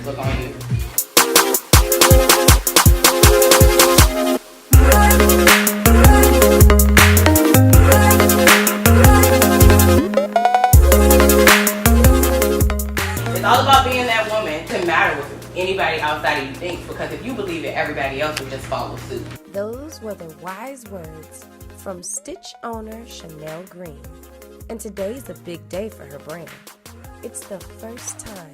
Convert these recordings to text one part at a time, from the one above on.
look on you. It's all about being that woman to matter with anybody outside of you thinks, because if you believe it, everybody else will just follow suit. Those were the wise words from Stitch owner Chanel Green. And today's a big day for her brand. It's the first time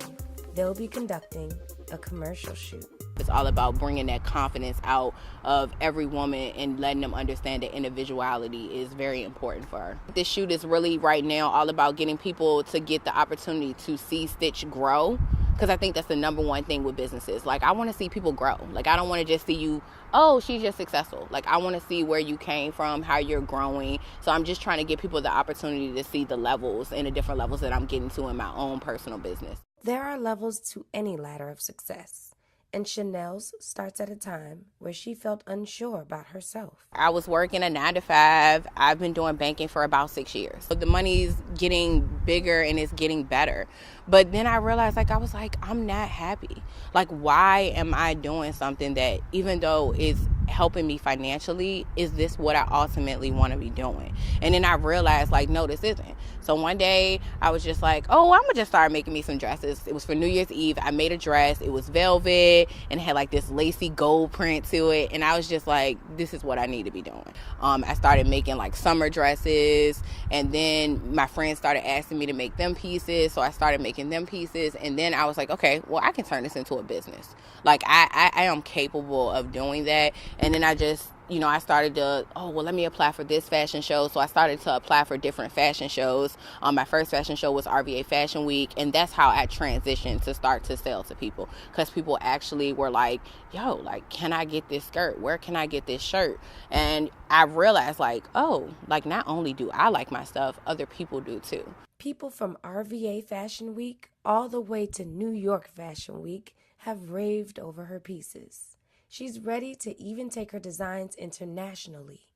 they'll be conducting a commercial shoot. It's all about bringing that confidence out of every woman and letting them understand that individuality is very important for her. This shoot is really right now all about getting people to get the opportunity to see Stitch grow, because I think that's the number one thing with businesses. Like, I want to see people grow. Like, I don't want to just see you, oh, she's just successful. Like, I want to see where you came from, how you're growing. So I'm just trying to give people the opportunity to see the levels and the different levels that I'm getting to in my own personal business. There are levels to any ladder of success. And Chanel's starts at a time where she felt unsure about herself. I was working a 9-to-5. I've been doing banking for about 6 years. So the money's getting bigger and it's getting better. But then I realized, I was like, I'm not happy. Like, why am I doing something that, even though it's helping me financially, is this what I ultimately want to be doing? And then I realized, no, this isn't. So one day I was just like, oh, I'm gonna just start making me some dresses. It was for New Year's Eve. I made a dress. It was velvet and it had this lacy gold print to it. And I was just like, this is what I need to be doing. I started making summer dresses, and then my friends started asking me to make them pieces. So I started making them pieces. And then I was like, okay, well, I can turn this into a business. I am capable of doing that. And then I just, I started to, let me apply for this fashion show. So I started to apply for different fashion shows. My first fashion show was RVA Fashion Week. And that's how I transitioned to start to sell to people. Because people actually were like, yo, can I get this skirt? Where can I get this shirt? And I realized not only do I like my stuff, other people do too. People from RVA Fashion Week all the way to New York Fashion Week have raved over her pieces. She's ready to even take her designs internationally,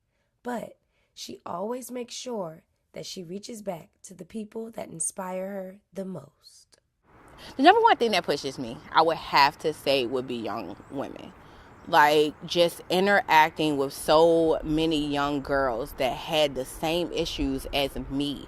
but she always makes sure that she reaches back to the people that inspire her the most. The number one thing that pushes me, I would have to say, would be young women. Just interacting with so many young girls that had the same issues as me.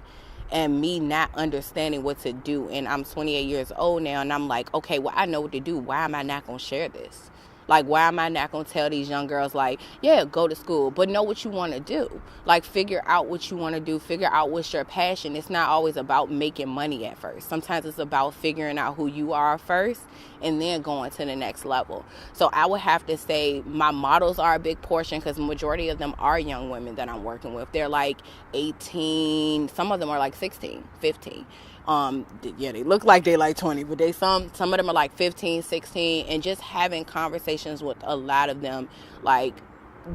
And me not understanding what to do. And I'm 28 years old now, and I'm like, okay, well, I know what to do. Why am I not going to share this? Why am I not going to tell these young girls, yeah, go to school, but know what you want to do. Figure out what you want to do. Figure out what's your passion. It's not always about making money at first. Sometimes it's about figuring out who you are first and then going to the next level. So I would have to say my models are a big portion, because the majority of them are young women that I'm working with. They're 18. Some of them are 16, 15. They look like they 20, but some of them are 15, 16, and just having conversations with a lot of them,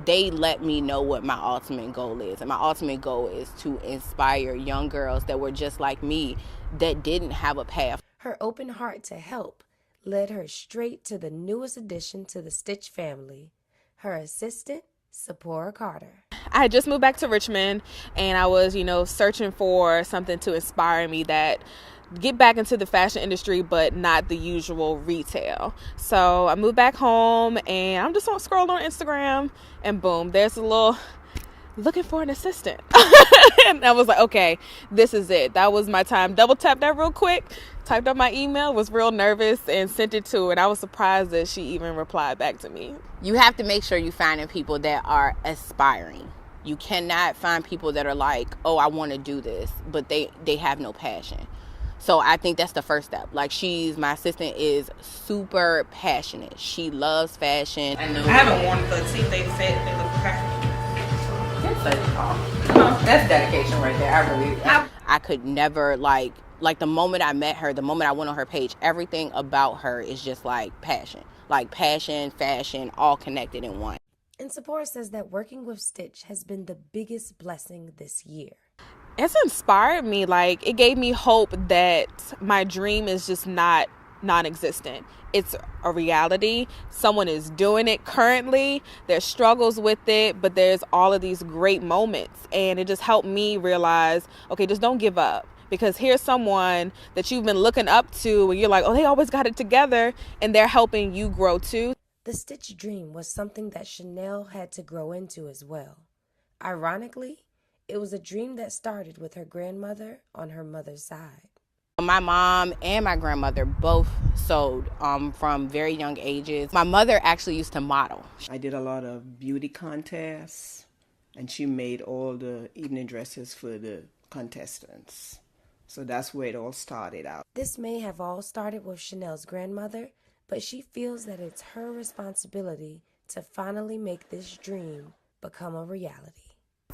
they let me know what my ultimate goal is. And my ultimate goal is to inspire young girls that were just like me, that didn't have a path. Her open heart to help led her straight to the newest addition to the Stitch family, her assistant, Sephora Carter. I had just moved back to Richmond, and I was, searching for something to inspire me that get back into the fashion industry, but not the usual retail. So I moved back home, and I'm just scrolling on Instagram, and boom, there's a little looking for an assistant. And I was like, okay, this is it. That was my time. Double tapped that real quick, typed up my email, was real nervous, and sent it to her. And I was surprised that she even replied back to me. You have to make sure you're finding people that are aspiring. You cannot find people that are oh, I want to do this, but they have no passion. So I think that's the first step. My assistant is super passionate. She loves fashion. I haven't worn the teeth. They said they look crappy. That's dedication right there. I could never the moment I met her, the moment I went on her page, everything about her is just passion. Passion, fashion, all connected in one. And Sephora says that working with Stitch has been the biggest blessing this year. It's inspired me. It gave me hope that my dream is just not non-existent. It's a reality. Someone is doing it currently. There's struggles with it, but there's all of these great moments. And it just helped me realize, okay, just don't give up. because here's someone that you've been looking up to and you're like, oh, they always got it together, and they're helping you grow too. The stitch dream was something that Chanel had to grow into as well. Ironically, it was a dream that started with her grandmother on her mother's side. My mom and my grandmother both sewed from very young ages. My mother actually used to model. I did a lot of beauty contests, and she made all the evening dresses for the contestants. So that's where it all started out. This may have all started with Chanel's grandmother, but she feels that it's her responsibility to finally make this dream become a reality.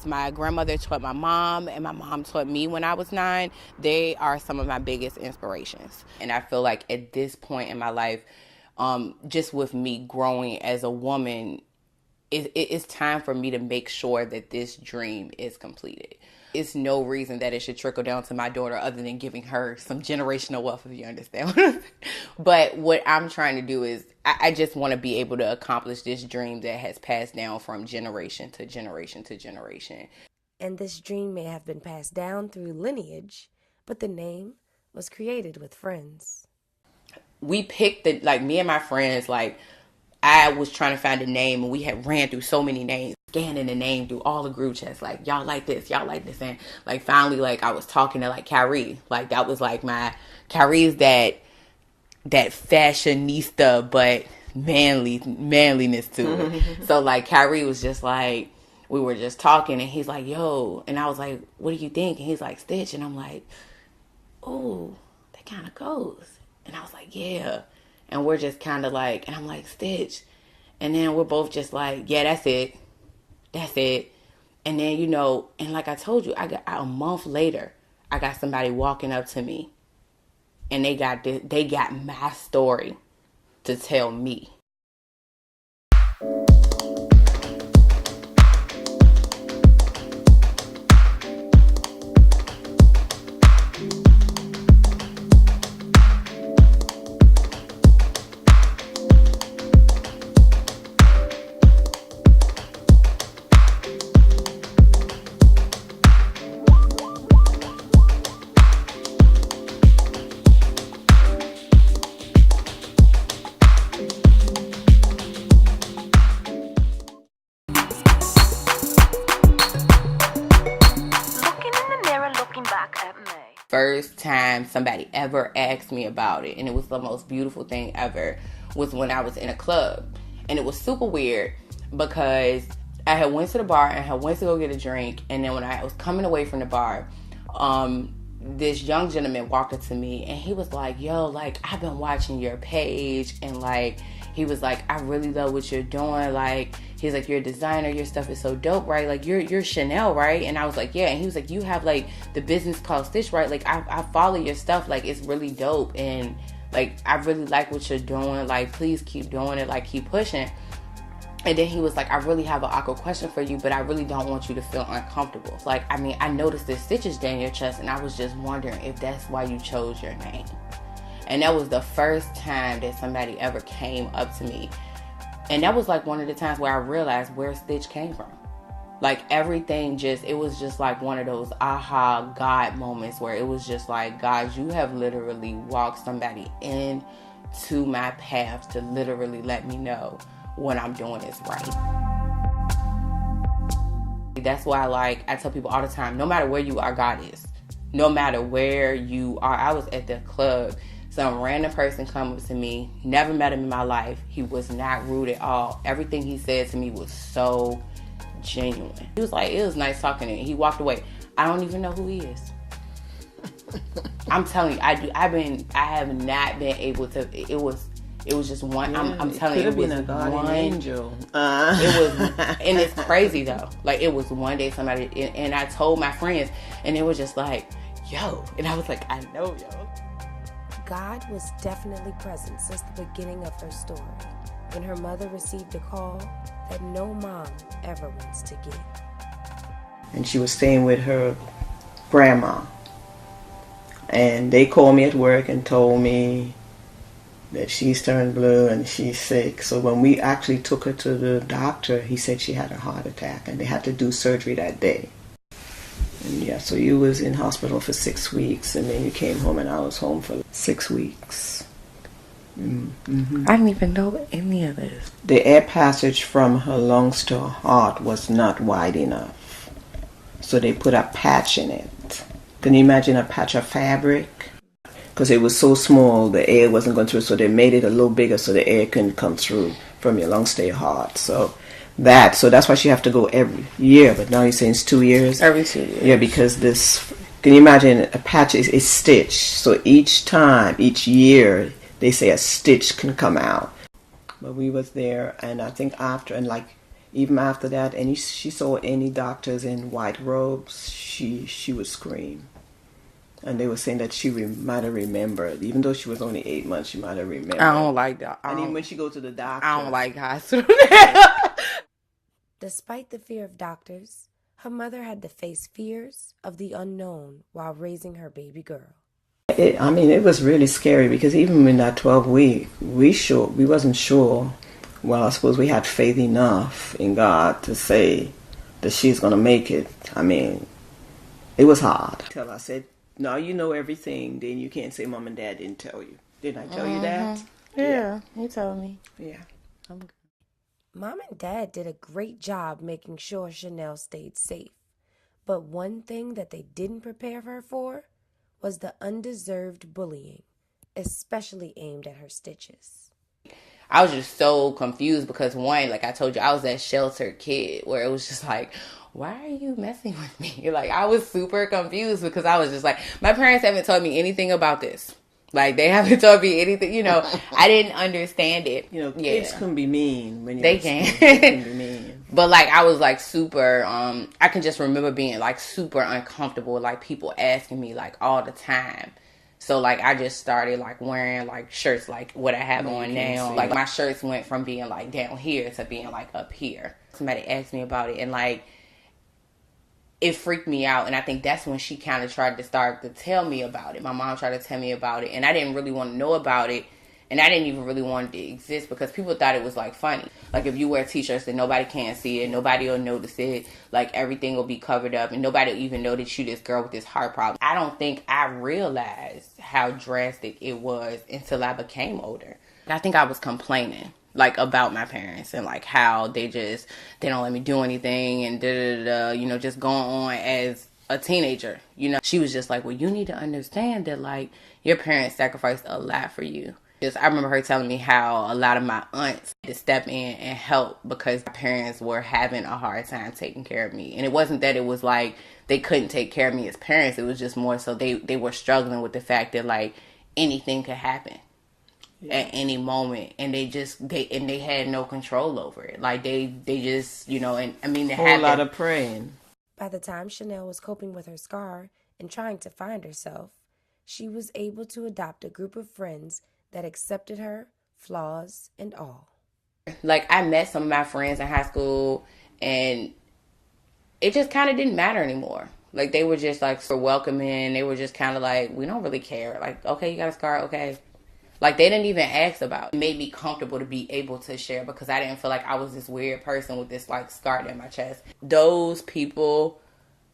My grandmother taught my mom, and my mom taught me when I was 9. They are some of my biggest inspirations. And I feel like at this point in my life, just with me growing as a woman, it's time for me to make sure that this dream is completed. It's no reason that it should trickle down to my daughter other than giving her some generational wealth, if you understand. But what I'm trying to do is I just want to be able to accomplish this dream that has passed down from generation to generation to generation. And this dream may have been passed down through lineage, but the name was created with friends. We picked me and my friends, I was trying to find a name, and we had ran through so many names, scanning the name through all the group chats, y'all like this, and finally, I was talking to Kyrie, that was my Kyrie's that fashionista but manliness to it. So Kyrie was just we were just talking, and he's like, yo, and I was like, what do you think? And he's like, Stitch, and I'm like, oh, that kind of goes. And I was like, yeah. And we're just kind of and I'm like, Stitch. And then we're both just yeah, that's it. That's it. And then, and like I told you, I got a month later, I got somebody walking up to me, and they got my story to tell me. First time somebody ever asked me about it, and it was the most beautiful thing ever, was when I was in a club. And it was super weird because I had went to the bar and I had went to go get a drink, and then when I was coming away from the bar, this young gentleman walked up to me, and he was like, yo, I've been watching your page, and he was like, I really love what you're doing. He's like, you're a designer, your stuff is so dope, right? You're Chanel, right? And I was like, yeah. And he was like, you have the business called Stitch, right? I follow your stuff, it's really dope, and I really like what you're doing, please keep doing it, keep pushing. And then he was like, I really have an awkward question for you, but I really don't want you to feel uncomfortable. I noticed there's stitches down your chest, and I was just wondering if that's why you chose your name. And that was the first time that somebody ever came up to me. And that was one of the times where I realized where Stitch came from. Everything it was just one of those aha God moments where it was just God, you have literally walked somebody into my path to literally let me know what I'm doing is right. That's why I tell people all the time, no matter where you are, God is. No matter where you are. I was at the club. Some random person come up to me, never met him in my life. He was not rude at all. Everything he said to me was so genuine. He was like, it was nice talking to him. He walked away. I don't even know who he is. I'm telling you, I have not been able to. It was just one. Yeah, I'm telling you, it was a guardian one angel. It was, and it's crazy though. It was one day somebody, and I told my friends, and they were just yo, and I was like, I know, yo. God was definitely present since the beginning of her story, when her mother received a call that no mom ever wants to get. And she was staying with her grandma. And they called me at work and told me that she's turned blue and she's sick. So when we actually took her to the doctor, he said she had a heart attack and they had to do surgery that day. And yeah, so you was in hospital for 6 weeks, and then you came home, and I was home for 6 weeks. Mm-hmm. I didn't even know any of this. The air passage from her lungs to her heart was not wide enough, so they put a patch in it. Can you imagine a patch of fabric? Because it was so small, the air wasn't going through, so they made it a little bigger so the air couldn't come through from your lungs to your heart. So that's why she have to go every year. But now you're saying it's 2 years? Every 2 years. Yeah, because can you imagine a patch is stitched. So each year, they say a stitch can come out. But we was there, and I think even after that, she saw any doctors in white robes, she would scream. And they were saying that she might have remembered, even though she was only 8 months, she might have remembered. I don't like that. And even when she go to the doctor, I don't like hospital. Despite the fear of doctors, her mother had to face fears of the unknown while raising her baby girl. It was really scary because even in that 12 week, we wasn't sure. Well, I suppose we had faith enough in God to say that she's going to make it. It was hard. I said, no, you know everything, then you can't say Mom and Dad didn't tell you. Didn't I tell you that? Yeah, you told me. Yeah. I'm good. Mom and Dad did a great job making sure Chanel stayed safe. But one thing that they didn't prepare her for was the undeserved bullying, especially aimed at her stitches. I was just so confused because one, like I told you, I was that sheltered kid where it was just like, why are you messing with me? Like, I was super confused because I was just like, my parents haven't told me anything about this. Like, they haven't told me anything, I didn't understand it. Kids can be mean when you're They can. They can be mean. But, like, I was, like, super, I can just remember being, like, super uncomfortable with, like, people asking me, like, all the time. So, like, I just started, like, wearing, like, shirts, like, what I have on now. Like, my shirts went from being, like, down here to being, like, up here. Somebody asked me about it, and, like, it freaked me out. And I think that's when she kind of tried to start to tell me about it. My mom tried to tell me about it, and I didn't really want to know about it. And I didn't even really want it to exist because people thought it was, like, funny. Like, if you wear t-shirts that nobody can see it, nobody will notice it, like, everything will be covered up, and nobody will even know that you this girl with this heart problem. I don't think I realized how drastic it was until I became older. I think I was complaining, like, about my parents and, like, how they don't let me do anything and da-da-da-da, just going on as a teenager, She was just like, well, you need to understand that, like, your parents sacrificed a lot for you. I remember her telling me how a lot of my aunts had to step in and help because my parents were having a hard time taking care of me. And it wasn't that it was like they couldn't take care of me as parents. It was just more so they were struggling with the fact that, like, anything could happen at any moment. And they had no control over it. Like, they just, they had a lot of praying. By the time Chanel was coping with her scar and trying to find herself, she was able to adopt a group of friends that accepted her, flaws and all. Like, I met some of my friends in high school, and it just kind of didn't matter anymore. Like, they were just, like, so welcoming. They were just kind of like, we don't really care. Like, okay, you got a scar, okay. Like, they didn't even ask about it. It made me comfortable to be able to share because I didn't feel like I was this weird person with this, like, scar in my chest. Those people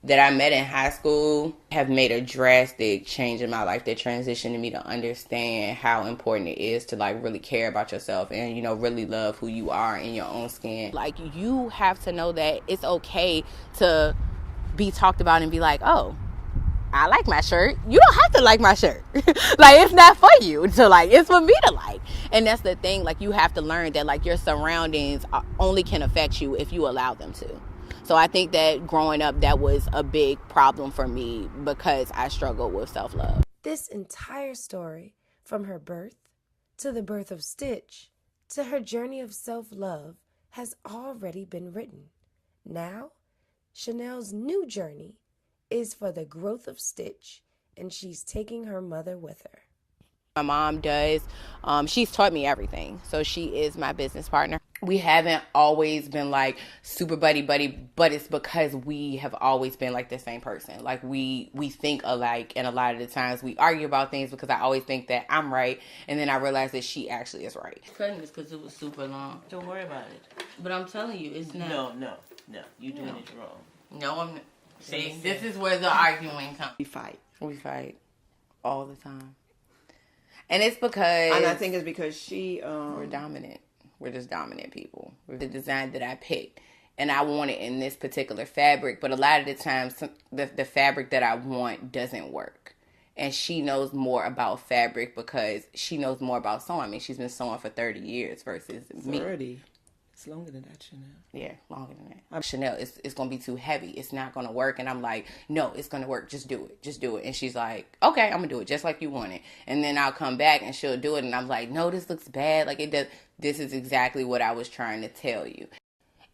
that I met in high school have made a drastic change in my life. They transitioned me to understand how important it is to, like, really care about yourself and, really love who you are in your own skin. Like, you have to know that it's okay to be talked about and be like, oh, I like my shirt. You don't have to like my shirt. Like, it's not for you to like. It's for me to like. And that's the thing. Like, you have to learn that, like, your surroundings only can affect you if you allow them to. So I think that growing up, that was a big problem for me because I struggled with self-love. This entire story, from her birth to the birth of Stitch to her journey of self-love, has already been written. Now, Chanel's new journey is for the growth of Stitch, and she's taking her mother with her. My mom does. She's taught me everything. So she is my business partner. We haven't always been like super buddy, but it's because we have always been like the same person. Like, we think alike, and a lot of the times we argue about things because I always think that I'm right, and then I realize that she actually is right. Cutting this because it was super long. Don't worry about it. But I'm telling you, it's not. No. You're doing it wrong. No, I'm not. See, this is where the arguing comes. We fight. We fight all the time. And it's because... And I think it's because we're dominant. We're just dominant people. The design that I picked. And I want it in this particular fabric. But a lot of the times, the fabric that I want doesn't work. And she knows more about fabric because she knows more about sewing. I mean, she's been sewing for 30 years versus me. 30? It's longer than that, Chanel. Yeah, longer than that. Chanel, it's going to be too heavy. It's not going to work. And I'm like, no, it's going to work. Just do it. Just do it. And she's like, okay, I'm going to do it just like you want it. And then I'll come back and she'll do it. And I'm like, no, this looks bad. Like, it does. This is exactly what I was trying to tell you.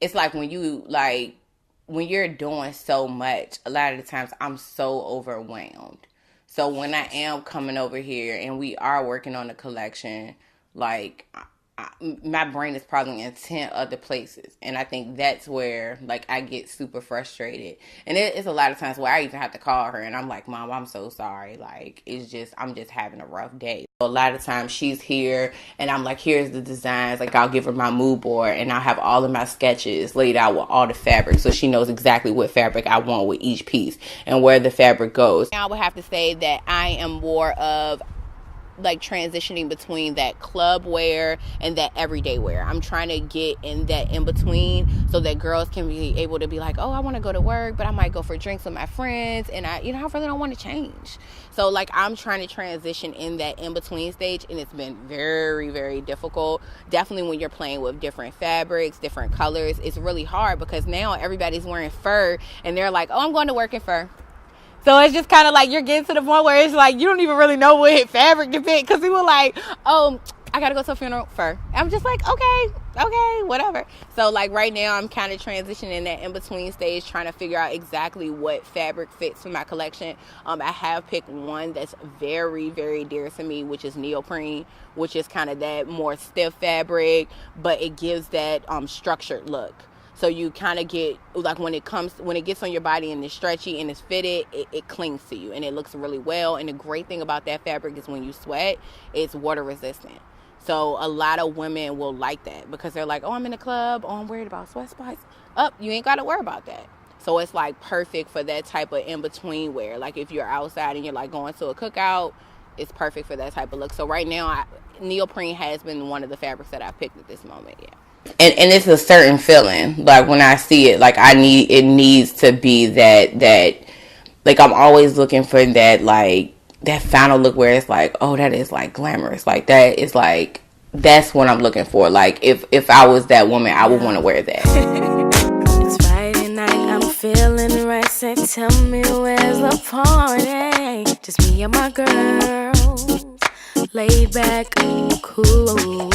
It's like when you're doing so much, a lot of the times I'm so overwhelmed. So when I am coming over here and we are working on the collection, like, my brain is probably in 10 other places. And I think that's where, like, I get super frustrated. And it's a lot of times where I even have to call her and I'm like, Mom, I'm so sorry. Like, I'm just having a rough day. A lot of times she's here and I'm like, here's the designs. Like, I'll give her my mood board and I'll have all of my sketches laid out with all the fabric. So she knows exactly what fabric I want with each piece and where the fabric goes. I would have to say that I am more of, like, transitioning between that club wear and that everyday wear. I'm trying to get in that in between so that girls can be able to be like, oh, I want to go to work, but I might go for drinks with my friends and I really don't want to change. So, like, I'm trying to transition in that in between stage, and it's been very, very difficult. Definitely when you're playing with different fabrics, different colors, it's really hard because now everybody's wearing fur and they're like, oh, I'm going to work in fur. So it's just kind of like you're getting to the point where it's like you don't even really know what fabric to pick because people like, oh, I got to go to a funeral, fur. I'm just like, okay, whatever. So, like, right now I'm kind of transitioning that in-between stage, trying to figure out exactly what fabric fits for my collection. I have picked one that's very, very dear to me, which is neoprene, which is kind of that more stiff fabric, but it gives that structured look. So you kind of get, like, when it gets on your body and it's stretchy and it's fitted, it clings to you and it looks really well. And the great thing about that fabric is when you sweat, it's water resistant. So a lot of women will like that because they're like, oh, I'm in a club. Oh, I'm worried about sweat spots. You ain't got to worry about that. So it's, like, perfect for that type of in-between wear. Like, if you're outside and you're, like, going to a cookout, it's perfect for that type of look. So right now, neoprene has been one of the fabrics that I've picked at this moment, yeah. And it's a certain feeling. Like, when I see it, like, it needs to be that, like, I'm always looking for that, like, that final look where it's like, oh, that is, like, glamorous. Like, that is, like, that's what I'm looking for. Like, if I was that woman, I would want to wear that. It's Friday night, I'm feeling right. Say, tell me where's the party? Just me and my girls, laid back, cool.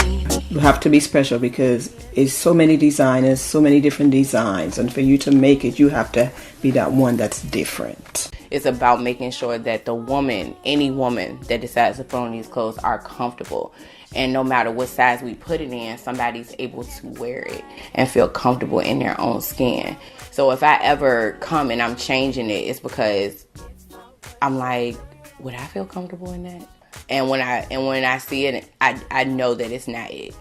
You have to be special because it's so many designers, so many different designs, and for you to make it, you have to be that one that's different. It's about making sure that the woman, any woman that decides to put on these clothes, are comfortable. And no matter what size we put it in, somebody's able to wear it and feel comfortable in their own skin. So if I ever come and I'm changing it, it's because I'm like, would I feel comfortable in that? And when I see it, I know that it's not it.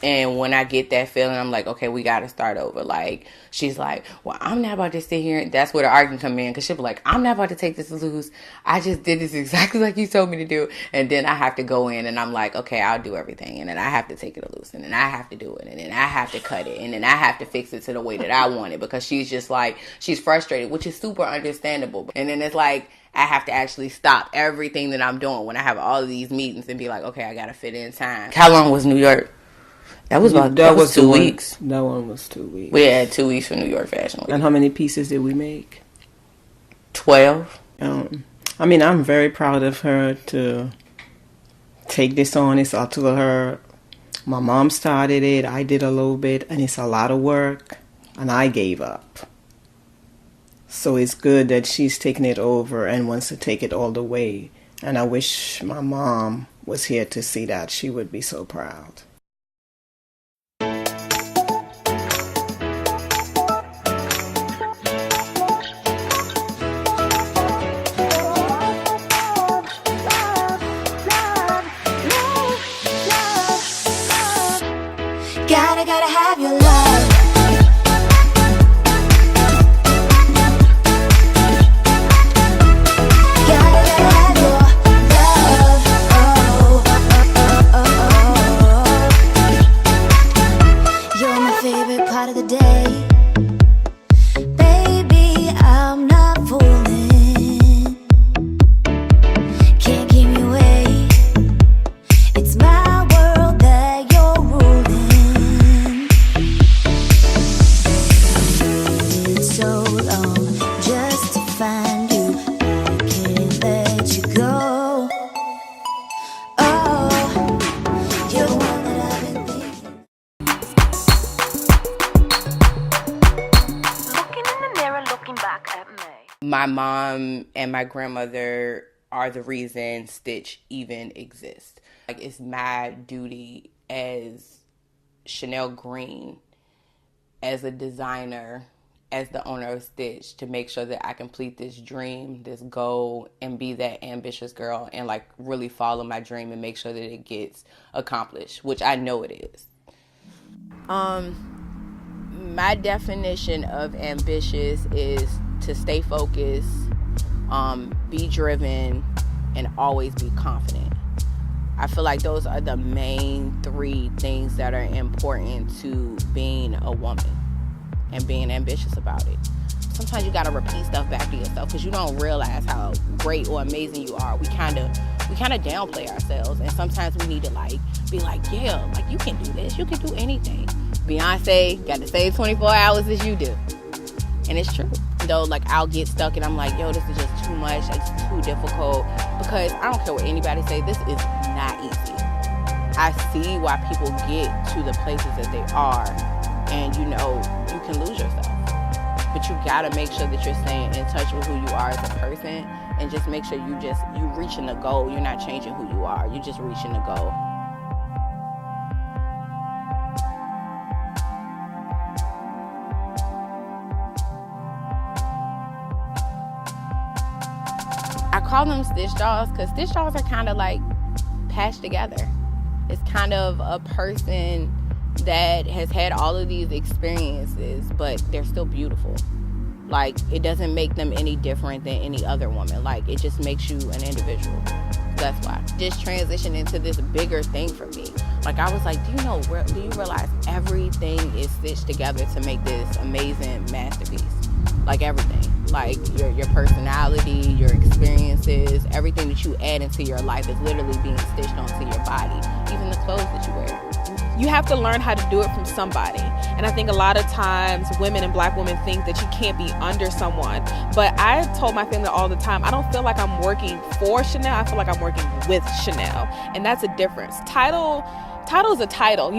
And when I get that feeling, I'm like, okay, we got to start over. Like, she's like, well, I'm not about to sit here. That's where the argument come in. Because she'll be like, I'm not about to take this loose. I just did this exactly like you told me to do. And then I have to go in and I'm like, okay, I'll do everything. And then I have to take it loose. And then I have to do it. And then I have to cut it. And then I have to fix it to the way that I want it. Because she's just like, she's frustrated, which is super understandable. And then it's like, I have to actually stop everything that I'm doing when I have all of these meetings and be like, okay, I got to fit in time. How long was New York? That was 2 weeks. That one was 2 weeks. We had 2 weeks for New York Fashion Week. And how many pieces did we make? 12. I mean, I'm very proud of her to take this on. It's all to her. My mom started it. I did a little bit. And it's a lot of work. And I gave up. So it's good that she's taking it over and wants to take it all the way. And I wish my mom was here to see that. She would be so proud. Gotta have your love. my mom and my grandmother are the reason Stitch even exists. Like, it's my duty as Chanel Green, as a designer, as the owner of Stitch, to make sure that I complete this dream, this goal, and be that ambitious girl and like really follow my dream and make sure that it gets accomplished, which I know it is. My definition of ambitious is to stay focused, be driven, and always be confident. I feel like those are the main 3 things that are important to being a woman and being ambitious about it. Sometimes you gotta repeat stuff back to yourself because you don't realize how great or amazing you are. We kind of downplay ourselves, and sometimes we need to be like, yeah, like you can do this, you can do anything. Beyonce got the same 24 hours as you do, and it's true. Though, like, I'll get stuck and I'm like, yo, this is just too much, it's too difficult, because I don't care what anybody say, this is not easy. I see why people get to the places that they are, and you can lose yourself. But you gotta make sure that you're staying in touch with who you are as a person, and just make sure you're reaching the goal. You're not changing who you are, you're just reaching the goal. I call them stitch dolls because stitch dolls are kind of like patched together. It's kind of a person that has had all of these experiences, but they're still beautiful. Like, it doesn't make them any different than any other woman. Like, it just makes you an individual. That's why. Just transitioned into this bigger thing for me. Like, I was like, do you realize everything is stitched together to make this amazing masterpiece? Like, everything. Like, your personality, your experiences, everything that you add into your life is literally being stitched onto your body. Even the clothes that you wear. You have to learn how to do it from somebody. And I think a lot of times women and black women think that you can't be under someone. But I told my family all the time, I don't feel like I'm working for Chanel. I feel like I'm working with Chanel. And that's a difference. Title is a title,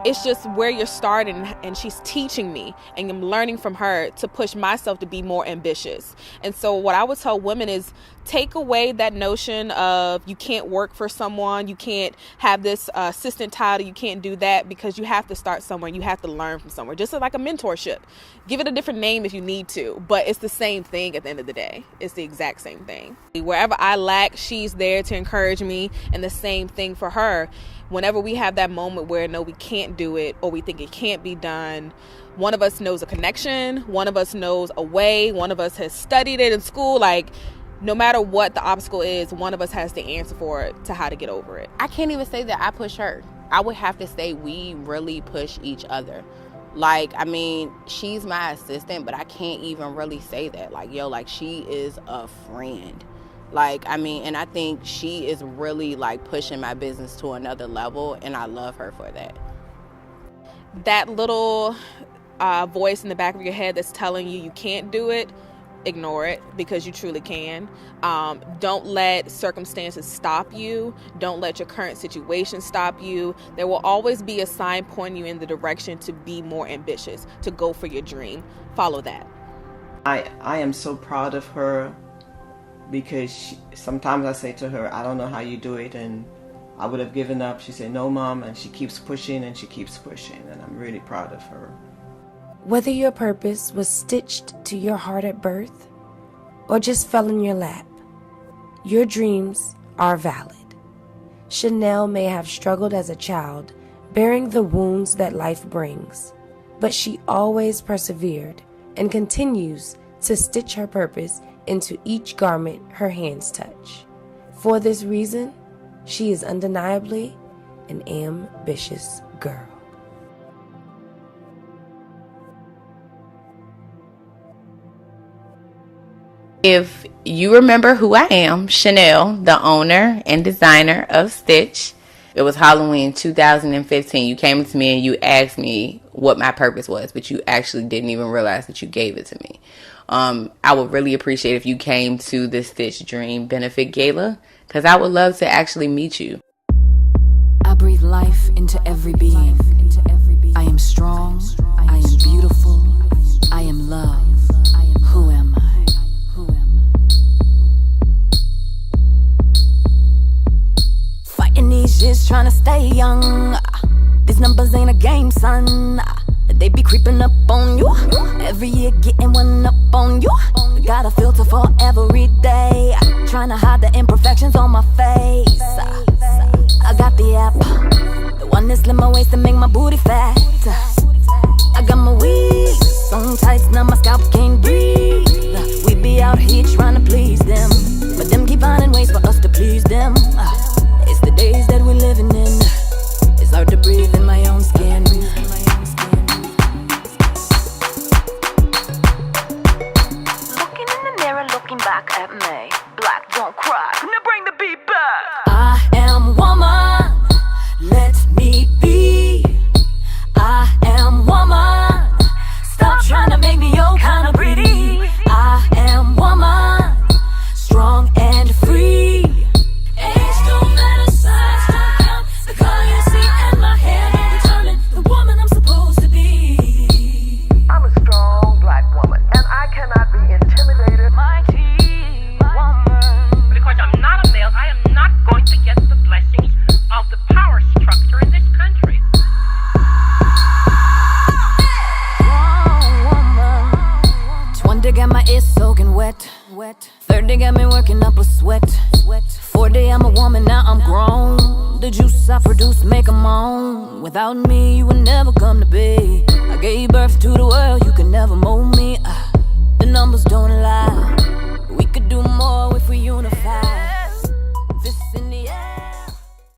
it's just where you're starting, and she's teaching me, and I'm learning from her to push myself to be more ambitious. And so what I would tell women is take away that notion of you can't work for someone, you can't have this assistant title, you can't do that, because you have to start somewhere, you have to learn from somewhere, just like a mentorship. Give it a different name if you need to, but it's the same thing at the end of the day. It's the exact same thing. Wherever I lack, she's there to encourage me, and the same thing for her. Whenever we have that moment where, no, we can't do it, or we think it can't be done, one of us knows a connection, one of us knows a way, one of us has studied it in school. Like, no matter what the obstacle is, one of us has the answer for it, to how to get over it. I can't even say that I push her. I would have to say we really push each other. Like, I mean, she's my assistant, but I can't even really say that. Like, she is a friend. Like, I mean, and I think she is really, like, pushing my business to another level, and I love her for that. That little voice in the back of your head that's telling you can't do it, ignore it, because you truly can. Don't let circumstances stop you. Don't let your current situation stop you. There will always be a sign pointing you in the direction to be more ambitious, to go for your dream. Follow that. I am so proud of her, because sometimes I say to her, I don't know how you do it, and I would have given up. She said, no, Mom, and she keeps pushing, and she keeps pushing, and I'm really proud of her. Whether your purpose was stitched to your heart at birth or just fell in your lap, your dreams are valid. Chanel may have struggled as a child, bearing the wounds that life brings, but she always persevered and continues to stitch her purpose into each garment her hands touch. For this reason, she is undeniably an ambitious girl. If you remember who I am, Chanel, the owner and designer of Stitch. It was Halloween 2015. You came to me and you asked me what my purpose was, but you actually didn't even realize that you gave it to me. I would really appreciate if you came to the Stitch Dream Benefit Gala, because I would love to actually meet you. I breathe life into every being. I am strong. I am beautiful. I am love. Who am I? young. These numbers ain't a game, son. They be creeping up on you. Every year getting one up on you. Got a filter for every day. Trying to hide the imperfections on my face. I got the app, the one that slim my waist and make my booty fat. I got my weed on tights, now my scalp can't breathe. We be out here trying to please them, but them keep finding ways for us to please them. It's the days that we're living in. It's hard to breathe in my own skin. Looking in the mirror, looking back at me. Black, don't cry. Now bring the beat back. I am woman. Let me be. I am woman. Stop trying to make me your kind of pretty. I am woman. Strong and free. Age don't matter, size don't count. The color you see and my hair don't determine the woman I'm supposed to be. I'm a strong black woman, and I cannot be intimidated. Mighty woman. Because I'm not a male, I am not going to get the blessings of the power structure in this country. Strong woman. 20 got my ears soaking wet. 30 got me working up a sweat. 40 I'm a woman, now I'm grown. The juice I produce make 'em moan. Without me you would never come to be. I gave birth to the world, you could never mold me. The numbers don't lie.